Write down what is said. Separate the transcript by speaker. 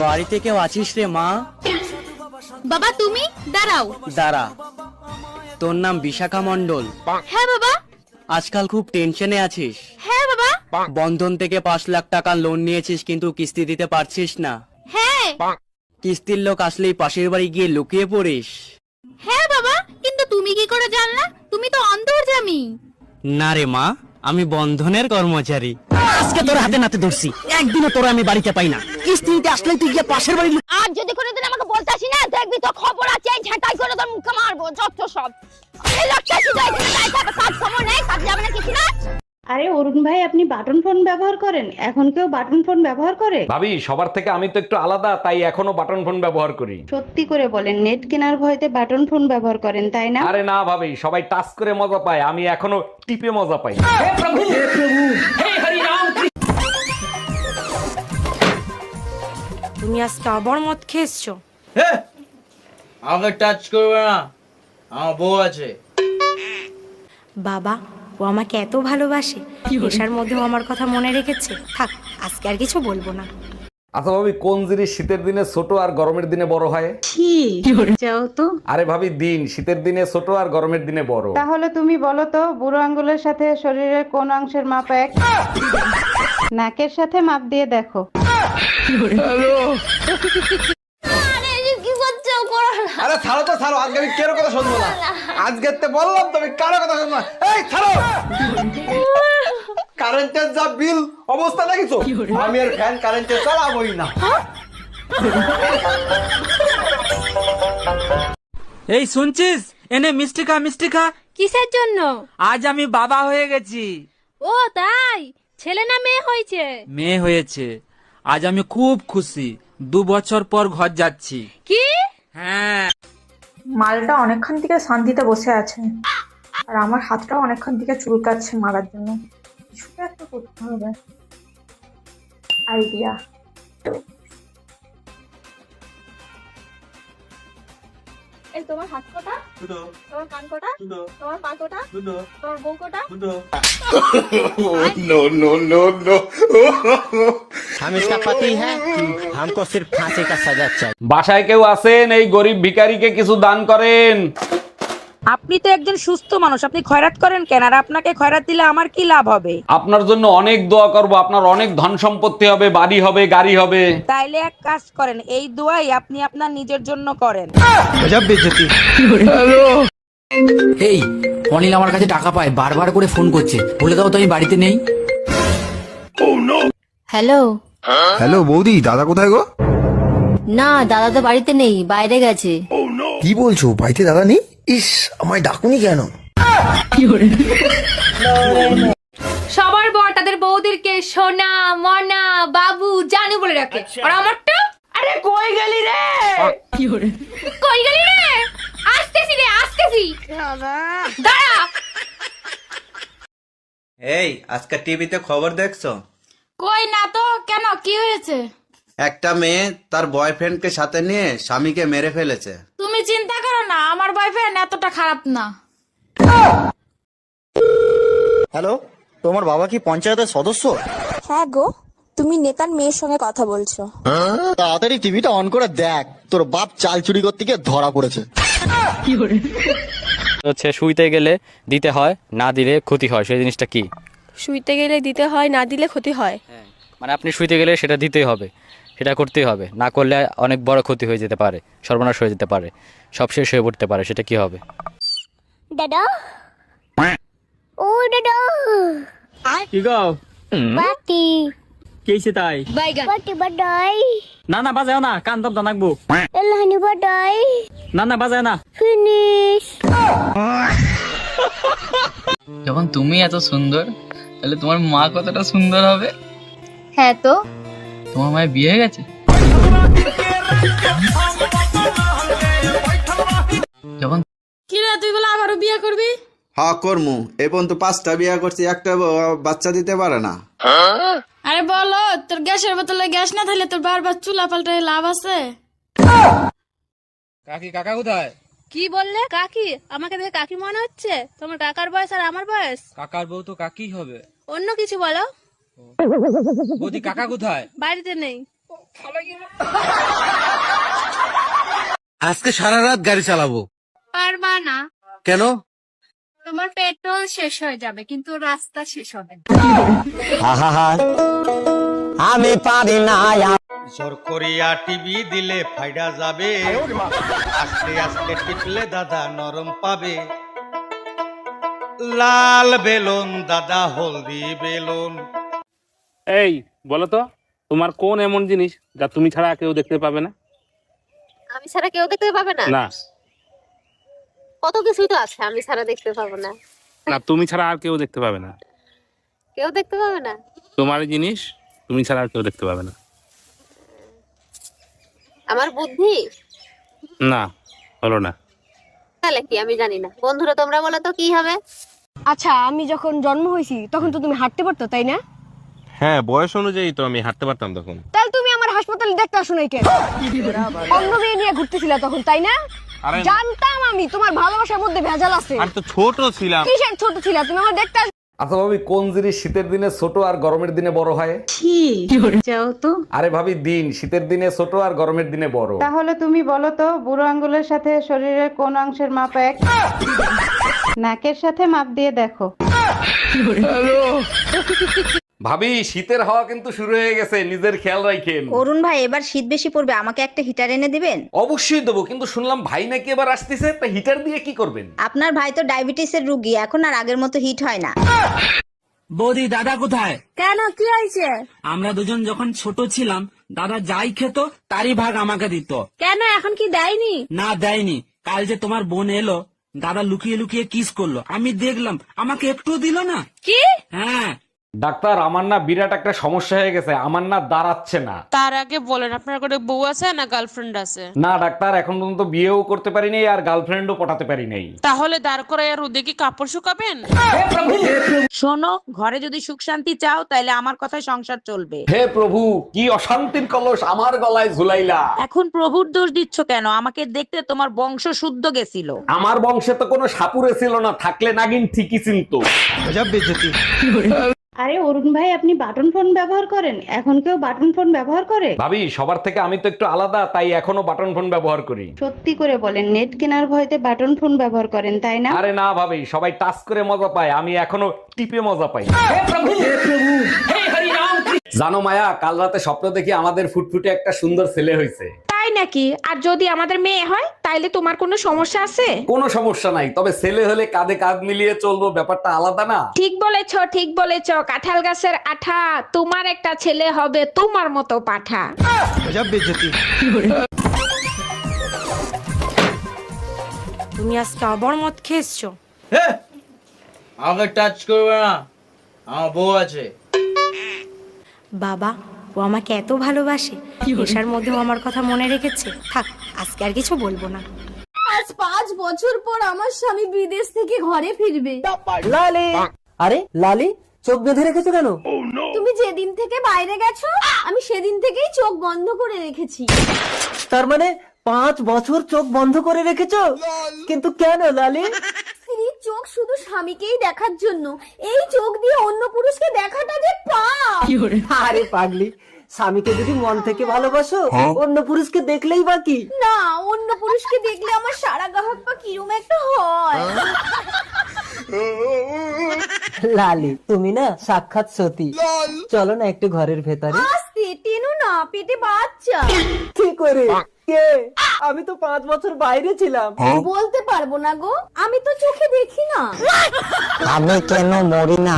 Speaker 1: বাড়িতে কেউ আছিস রে মা?
Speaker 2: বাবা তুমি দাঁড়াও।
Speaker 1: দাঁড়া, তোর নাম বিশাখা মণ্ডল?
Speaker 2: হ্যাঁ বাবা।
Speaker 1: আজকাল খুব টেনশনে আছিস?
Speaker 2: হ্যাঁ বাবা।
Speaker 1: বন্ধন থেকে 5 লাখ টাকা লোন নিয়েছিস কিন্তু কিস্তি দিতে পারছিস না।
Speaker 2: হ্যাঁ।
Speaker 1: কিস্তির লোক আসলেই পাশের বাড়ি গিয়ে লুকিয়ে পড়িস।
Speaker 2: হ্যাঁ বাবা, কিন্তু তুমি কি করে জানলা? তুমি তো অন্তর্যামী।
Speaker 1: না রে মা, আমি বন্ধনের কর্মচারী। আজকে তোর হাতে নাতে ধরছি, একদিনও তোর আমি বাড়িতে পাই না। কিস্তি দিতে আসলে তুই গিয়ে পাশের বাড়ি।
Speaker 2: আর যদি কোনোদিন আমাকে বলতাসি না, দেখবি তো খবর আছে, ঝাঁটাই করে তোর মুখে মারবো যত সব। এই লোকটা শুধু এখানে দাঁড়িয়ে থাকে, কাজ খবর নেই, কাজ যাবে না কিছু না।
Speaker 3: আরে অরুণ ভাই, আপনি বাটন ফোন ব্যবহার করেন? এখন কেউ বাটন ফোন ব্যবহার করে?
Speaker 4: ভাবি, সবার থেকে আমি তো একটু আলাদা, তাই এখনো বাটন ফোন ব্যবহার করি।
Speaker 3: সত্যি করে বলেন, নেট কেনার ভয়তে বাটন ফোন ব্যবহার করেন তাই না?
Speaker 4: আরে না ভাবি, সবাই টাচ করে মজা পায়, আমি এখনো টিপে মজা পাই।
Speaker 5: তুমি আজকে আবার মদ খেয়েছো?
Speaker 6: আমাকে টাচ করবে না, আমার বউ আছে।
Speaker 5: বাবা, ও আমাকে এত ভালোবাসে, নেশার মধ্যেও আমার কথা মনে রেখেছে। থাক, আজকে আর কিছু বলবো না।
Speaker 4: আচ্ছা ভাবি, কোন জিনিস শীতের দিনে ছোট আর গরমের দিনে বড় হয়?
Speaker 3: যাও তো।
Speaker 4: আরে ভাবি, দিন শীতের দিনে ছোট আর গরমের দিনে বড়।
Speaker 3: তাহলে তুমি বলো তো, বুড়ো আঙ্গুলের সাথে শরীরের কোন অংশের মাপ এক? নাকের সাথে মাপ দিয়ে দেখো।
Speaker 2: কি করছো? করো না।
Speaker 6: আরে ছাড়ো তো, ছাড়ো, আজকে আমি কারো কথা শুনবো না। আজকে তো বললাম তুমি কারো কথা শুনবো না। এই ছাড়ো। কারেন্টের যা বিল অবস্থা দেখিছো, আমি আর ফ্যান কারেন্টে চালাবোই না।
Speaker 7: এই শুনছিস, এনে মিষ্টি খা, মিষ্টি খা।
Speaker 2: কিসের জন্য?
Speaker 7: আজ আমি বাবা হয়ে গেছি।
Speaker 2: ও তাই? ছেলে না মেয়ে হয়েছে?
Speaker 7: মেয়ে হয়েছে। আজ আমি খুব খুশি, 2 বছর পর ঘর যাচ্ছি।
Speaker 2: কি?
Speaker 7: হ্যাঁ।
Speaker 8: মালটা অনেকক্ষণ থেকে শান্তিতে বসে আছে, আর আমার হাতটাও অনেকক্ষণ থেকে চুলকাচ্ছে মারার জন্য। কিছুটা একটা করতে হবে। আইডিয়া।
Speaker 2: এই তোমার হাত কোটা, তোমার কান কোটা, তোমার পা কোটা, তোমার বউ কোটা।
Speaker 1: हम इसका पति है, हमको सिर्फ फांसी का सजा चाहिए।
Speaker 4: বাসায় কেউ আছেন? এই গরিব ভিখারিকে কিছু দান করেন।
Speaker 5: আপনি তো একজন সুস্থ মানুষ, আপনি খয়রাত করেন কেন? আর আপনাকে খয়রাত দিলে আমার কি লাভ হবে?
Speaker 4: আপনার জন্য অনেক দোয়া করব, আপনার অনেক ধন সম্পত্তি হবে, বাড়ি হবে, গাড়ি হবে।
Speaker 5: তাইলে এক কাজ করেন, এই দোয়াই আপনি আপনার নিজের জন্য করেন।
Speaker 9: এই অনিল আমার কাছে টাকা পায়, বারবার করে ফোন করছে, বলে দাও তো আমি বাড়িতে নেই।
Speaker 2: হ্যালো।
Speaker 10: হ্যালো বৌদি, দাদা কোথায় গো?
Speaker 2: না, দাদা তো বাড়িতে নেই, বাইরে গেছে।
Speaker 10: কি বলছো, বাড়িতে দাদা নেই? ইস, আমায় ডাকুনি কেন?
Speaker 2: সবার বর তাদের বউদেরকে সোনা, মনা, বাবু, জানু বলে রাখে। আর আমারটা? আরে কই গেলি রে? কই গেলি রে? আসতেছি রে, আসতেছি। দাঁড়া।
Speaker 6: এই আজকে টিভিতে খবর দেখছো?
Speaker 2: কই না তো, কেন কি হয়েছে?
Speaker 6: একটা মেয়ে তার বয়ফ্রেন্ডকে সাথে নিয়ে স্বামীকে মেরে ফেলেছে।
Speaker 2: তুমি চিন্তা করো না, আমার বয়ফ্রেন্ড এতটা খারাপ না।
Speaker 10: হ্যালো, তোমার বাবা কি পঞ্চায়েতের সদস্য?
Speaker 8: হ্যাঁ গো, তুমি নেতার মেয়ের সঙ্গে কথা বলছো।
Speaker 10: তাড়াতাড়ি টিভিটা অন করে দেখ, তোর বাপ চাল চুরি করতে গিয়ে ধরা পড়েছে।
Speaker 1: হচ্ছে শুইতে গেলে দিতে হয়, না দিলে ক্ষতি হয়, সেই জিনিসটা কি?
Speaker 5: শুইতে গেলে দিতে হয়, না দিলে ক্ষতি হয়।
Speaker 1: মানে আপনি শুইতে গেলে সেটা দিতেই হবে, সেটা করতেই হবে, না করলে অনেক বড় ক্ষতি হয়ে যেতে পারে, সর্বনাশ হয়ে যেতে পারে, সব শেষ হয়ে পড়তে পারে। সেটা কি হবে?
Speaker 2: দাদা, ও দাদা,
Speaker 7: কি গো?
Speaker 2: বাটি
Speaker 7: কেছে তাই?
Speaker 2: বাইগান, বাটি বাডাই,
Speaker 7: না না বাজাও না, কান দম দানাকবো।
Speaker 2: এলহানি বাডাই,
Speaker 7: না না বাজাও না।
Speaker 2: ফিনিশ।
Speaker 9: যখন তুমি এত সুন্দর, তাহলে তোমার মা কতটা সুন্দর হবে?
Speaker 2: হ্যাঁ তো।
Speaker 9: তোমার মায়ের বিয়ে হয়ে গেছে? যখন
Speaker 2: কি রে, তুই বলে আবারও বিয়ে করবি?
Speaker 6: হ্যাঁ করমু, এই পর্যন্ত 5টা বিয়ে করছি, একটা বাচ্চা দিতে পারে না।
Speaker 2: আরে বলো, তোর গ্যাসের বোতলে গ্যাস না থাকলে তোর বারবার চুলা পাল্টায় লাভ আছে?
Speaker 7: কাকি, কাকা কোথায়?
Speaker 2: কি বললে? কাকি? আমাকে দেখে কাকি মনে হচ্ছে? তোমার কাকার বয়স আর আমার বয়স?
Speaker 7: কাকার বউ তো কাকি হবে।
Speaker 2: অন্য কিছু বলো।
Speaker 7: বৌদি, কাকা কোথায়?
Speaker 2: বাড়িতে নেই।
Speaker 9: আজকে সারা রাত গাড়ি চালাবো।
Speaker 2: পারবা না,
Speaker 9: কেন?
Speaker 2: তোমার পেট্রোল শেষ হয়ে যাবে কিন্তু রাস্তা শেষ হবে না।
Speaker 10: আমি পারি না।
Speaker 6: জোর করিয়া টিভি দিলে ফাইডা যাবে, আস্তে আস্তে টিপলে দাদা নরম পাবে। লাল বেলুন দাদা হলদি বেলুন।
Speaker 7: এই বলো তো, তোমার কোন এমন জিনিস যা তুমি ছাড়া কেউ দেখতে পাবে না?
Speaker 2: আমি ছাড়া কেউ দেখতে পাবে না?
Speaker 7: না
Speaker 2: কত কিছুই তো আছে আমি ছাড়া দেখতে পাবো না।
Speaker 7: না, তুমি ছাড়া আর কেউ দেখতে পাবে না।
Speaker 2: কেউ দেখতে পাবে না?
Speaker 7: তোমার জিনিস তুমি ছাড়া আর কেউ দেখতে পাবে না।
Speaker 2: আমার বুদ্ধি?
Speaker 7: না, হলো না।
Speaker 2: তাহলে কি আমি জানি না। বন্ধুরা তোমরা বলো তো কি হবে?
Speaker 5: আচ্ছা, আমি যখন জন্ম হয়েছি তখন তো তুমি হাঁটতে পারতো, তাই না?
Speaker 6: হ্যাঁ, বয়স অনুযায়ী তো আমি হাঁটতে পারতাম তখন।
Speaker 5: তাহলে তুমি আমার হাসপাতালে দেখতে আসো নাই কেন? অন্য মেয়ে নিয়ে ঘুরতেছিলা তখন, তাই না? জানতাম আমি তোমার ভালোবাসার মধ্যে ভেজাল আছে।
Speaker 6: আর তো ছোট ছিলাম।
Speaker 5: কিসের ছোট ছিলা তুমি? আমার দেখতে
Speaker 4: আচ্ছা ভাবি, কোন জিনিস শীতের দিনে ছোট আর গরমের দিনে বড় হয়?
Speaker 3: যাও তো।
Speaker 4: আরে ভাবি, দিন শীতের দিনে ছোট আর গরমের দিনে বড়।
Speaker 3: তাহলে তুমি বলো তো, বুড়ো আঙ্গুলের সাথে শরীরের কোন অংশের মাপ এক? নাকের সাথে মাপ দিয়ে দেখো।
Speaker 4: ভাবি, শীতের হাওয়া কিন্তু শুরু হয়ে গেছে, নিজের খেয়াল রাখেন।
Speaker 5: অরুণ ভাই, এবার শীত বেশি পড়বে, আমাকে একটা হিটার এনে দিবেন?
Speaker 4: অবশ্যই দেবো, কিন্তু শুনলাম ভাই নাকি এবার আসতেছে, তা হিটার দিয়ে কি করবেন?
Speaker 5: আপনার ভাই তো ডায়াবেটিসের রোগী, এখন আর আগের মতো হিট হয় না।
Speaker 7: বৌদি, দাদা কোথায়?
Speaker 5: কেন, কি হয়েছে?
Speaker 7: আমরা দুজন যখন ছোট ছিলাম, দাদা যাই খেত তারই ভাগ আমাকে দিত।
Speaker 5: কেন, এখন কি দেয়নি?
Speaker 7: না, দেয়নি। কাল যে তোমার বোন এলো, দাদা লুকিয়ে লুকিয়ে কিস করলো, আমি দেখলাম, আমাকে একটু দিল না।
Speaker 5: কি?
Speaker 7: হ্যাঁ।
Speaker 4: ডাক্তার, আমার না বিরাট একটা সমস্যা হয়ে গেছে, আমার না দাঁড়াচ্ছে না।
Speaker 2: তার আগে বলেন আপনার কোনো বউ আছে না গার্লফ্রেন্ড আছে?
Speaker 4: না ডাক্তার, এখন পর্যন্ত বিয়েও করতে পারি নাই আর গার্লফ্রেন্ডও পটাতে পারি নাই।
Speaker 2: তাহলে দাঁড় করে আর রোদে কি কাপড় শুকাবেন?
Speaker 11: শোনো, ঘরে যদি সুখ শান্তি চাও তাহলে আমার কথায় সংসার চলবে।
Speaker 4: হে প্রভু, কি অশান্তির কলস আমার গলায় ঝুলাইলা।
Speaker 11: এখন প্রভুর দোষ দিচ্ছ কেন? আমাকে দেখতে তোমার বংশ শুদ্ধ গেছিল।
Speaker 4: আমার বংশে তো কোনো সাপুরে ছিল না, থাকলে নাগিন ঠিকই চিনতো।
Speaker 3: আরে অরুণ ভাই, আপনি বাটন ফোন ব্যবহার করেন? এখন কেউ বাটন ফোন ব্যবহার করে?
Speaker 4: ভাবি, সবার থেকে আমি তো একটু আলাদা, তাই এখনো বাটন ফোন ব্যবহার করি।
Speaker 3: সত্যি করে বলেন, নেট কেনার ভয়তে বাটন ফোন ব্যবহার করেন, তাই না?
Speaker 4: আরে না ভাবি, সবাই টাচ করে মজা পায়, আমি এখনো টিপে মজা পাই। জানো মায়া, কাল রাতে স্বপ্ন দেখি আমাদের ফুটফুটে একটা সুন্দর ছেলে হয়েছে।
Speaker 2: তাই নাকি? আর যদি আমাদের মেয়ে হয় তাইলে তোমার কোনো সমস্যা আছে?
Speaker 4: কোনো সমস্যা নাই, তবে ছেলে হলে কাঁধে কাঁধ মিলিয়ে চলবো, ব্যাপারটা আলাদা না?
Speaker 2: ঠিক বলেছো, ঠিক বলেছো। কাঁঠাল গাছের আঠা, তোমার একটা ছেলে হবে তোমার মতো পাঠা।
Speaker 5: তুমি আজকে আবার মদ খেয়েছো?
Speaker 9: আমাকে টাচ করবে না, আমার বউ আছে।
Speaker 5: বাবা, ও আমাকে এত ভালোবাসে, নেশার মধ্যেও আমার কথা মনে রেখেছে। থাক, আজকে আর কিছু বলবো না।
Speaker 2: আজ 5 বছর পর আমার স্বামী বিদেশ থেকে ঘরে ফিরবে।
Speaker 9: লালি, আরে লালি, চোখ বেঁধে রেখেছো কেন?
Speaker 2: তুমি যেদিন থেকে বাইরে গেছো আমি সেদিন থেকেই চোখ বন্ধ করে রেখেছি।
Speaker 9: তার মানে 5 বছর চোখ বন্ধ করে রেখেছো? কিন্তু কেন লালি?
Speaker 2: স্ত্রীর চোখ শুধু স্বামীকেই দেখার জন্য, এই চোখ দিয়ে অন্য পুরুষকে দেখাটা যে পাপ।
Speaker 9: আরে পাগলি, স্বামীকে যদি মন থেকে ভালোবাসো, অন্য পুরুষকে দেখলেই বাকি।
Speaker 2: না, অন্য পুরুষকে দেখলে আমার সারা গাহক পা কিরম একটা হয়।
Speaker 9: লালি, তুমি না সাক্ষাৎ সতী। চলো না একটু ঘরের ভেতরে।
Speaker 2: আস্তে টেনো না, পেটে বাচ্চা।
Speaker 9: কি করে? কে? আমি তো 5 বছর বাইরে ছিলাম।
Speaker 2: বলতে পারবো না গো, আমি তো চোখে দেখি না।
Speaker 10: আমি কেন মরি না?